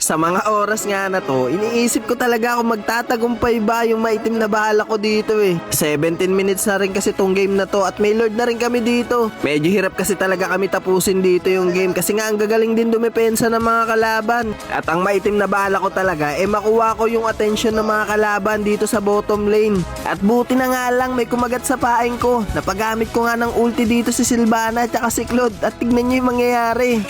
Sa mga oras nga na to, iniisip ko talaga kung magtatagumpay ba yung maitim na bahala ko dito eh. 17 minutes na rin kasi tong game na to at may lord na rin kami dito. Medyo hirap kasi talaga kami tapusin dito yung game kasi nga ang gagaling din dumepensa ng mga kalaban. At ang maitim na bahala ko talaga makuha ko yung attention ng mga kalaban dito sa bottom lane. At buti na nga lang may kumagat sa paing ko. Napagamit ko nga ng ulti dito si Sylvana at saka si Claude at tignan nyo yung mangyayari.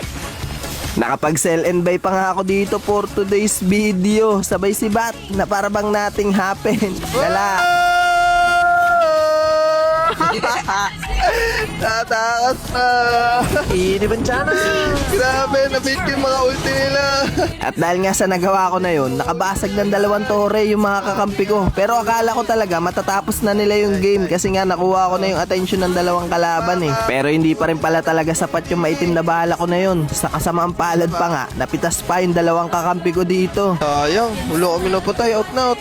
Nakapag sell and buy pa nga ako dito for today's video. Sabay si Bat na para bang nothing happen. Dala. Tatakas na. Inibansya na. Grabe, nabit yung mga ulti nila. At dahil nga sa nagawa ko na yun, nakabasag ng 2 tore yung mga kakampi ko. Pero akala ko talaga matatapos na nila yung game kasi nga nakuha ko na yung attention ng 2 kalaban eh. Pero hindi pa rin pala talaga sapat yung maitim na bahala ko na yun. Sa kasamaang palad pa nga, napitas pa yung 2 kakampi ko dito. Sayang, ulo kami napatay. Out na.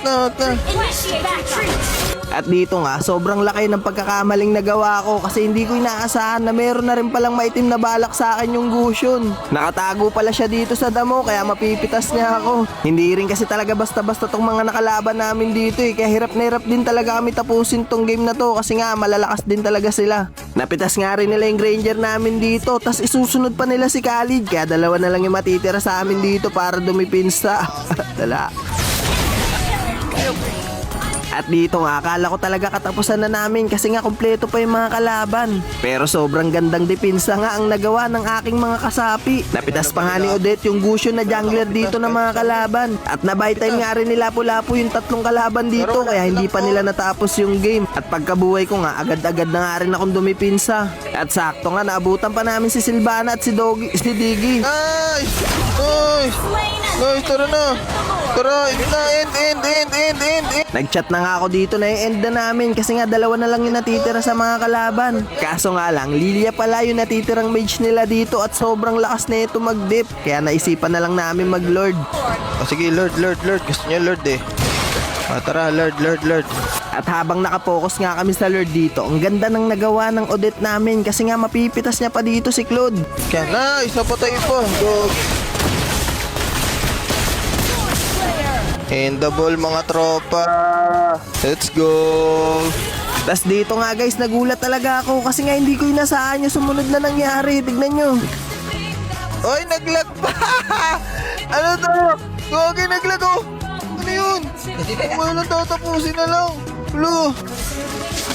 At dito nga, sobrang laki ng pagkakamaling nagawa ko kasi hindi ko inaasahan na meron na rin palang maitim na balak sa akin yung Gusion. Nakatago pala siya dito sa damo kaya mapipitas niya ako. Hindi rin kasi talaga basta-basta tong mga nakalaban namin dito eh. Kaya hirap na hirap din talaga kami tapusin tong game na to kasi nga malalakas din talaga sila. Napitas nga rin nila yung Granger namin dito tas isusunod pa nila si Khalid kaya 2 na lang yung matitira sa amin dito para dumipinsa. Dala. At dito nga, akala ko talaga katapusan na namin kasi nga kumpleto pa yung mga kalaban. Pero sobrang gandang depensa nga ang nagawa ng aking mga kasapi. Napitas pa nga ni Odette yung Gusion na jungler dito ng mga kalaban. At na-buy time nga rin ni Lapu-Lapu yung 3 kalaban dito kaya hindi pa nila natapos yung game. At pagkabuhay ko nga, agad-agad na nga rin akong dumipinsa. At sakto nga, naabutan pa namin si Sylvana at si Diggy. Ay! Tara na! Tara, end. Nag-chat na nga ako dito na i-end na namin kasi nga 2 na lang yung natitira sa mga kalaban. Kaso nga lang, Lilia pala yung natitirang mage nila dito at sobrang lakas na ito mag-dip. Kaya naisipan na lang namin mag-lord. Sige, Lord. Gusto niya Lord eh. Tara, Lord. At habang nakapokus nga kami sa Lord dito, ang ganda ng nagawa ng Odette namin kasi nga mapipitas niya pa dito si Claude. Kaya na, isa pa tayo pa. Go. And the ball mga tropa. Let's go. Tas dito nga guys, nagulat talaga ako kasi nga hindi ko inasahan yung sumunod na nangyari. Tignan nyo. Oy, naglag pa. Ano to? Gogi, naglag oh. Ano yun? Ano tatapusin na lang. Hello.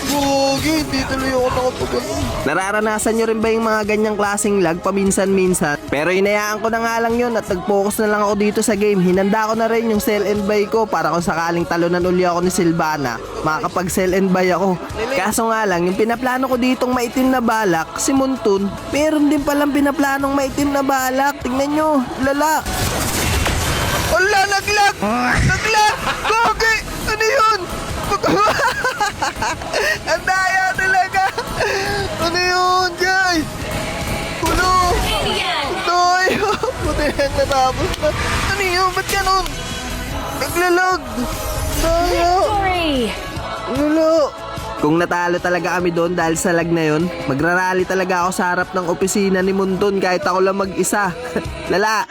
Gogi, hindi tuloy ako nakapagano. Nararanasan nyo rin ba yung mga ganyang klaseng lag paminsan-minsan? Pero inayaan ko na nga lang yun at nag-focus na lang ako dito sa game. Hinanda ko na rin yung sell and buy ko para kung sakaling talunan uli ako ni Sylvana, makakapag-sell and buy ako. Kaso nga lang, yung pinaplano ko ditong maitim na balak, si Muntun, meron din palang pinaplanong maitim na balak. Tingnan nyo, lala. Wala, naglag! Gogi! Ano yun? Ang daya talaga! Ano yun, guys? Kulo! Tayo! Buti lang natapos na. Ano yun? Ba't ganun? Naglalag! Tayo! Lalo! Kung natalo talaga kami doon dahil sa lag na yun, magrarally talaga ako sa harap ng opisina ni Munton kahit ako lang mag-isa. Lala!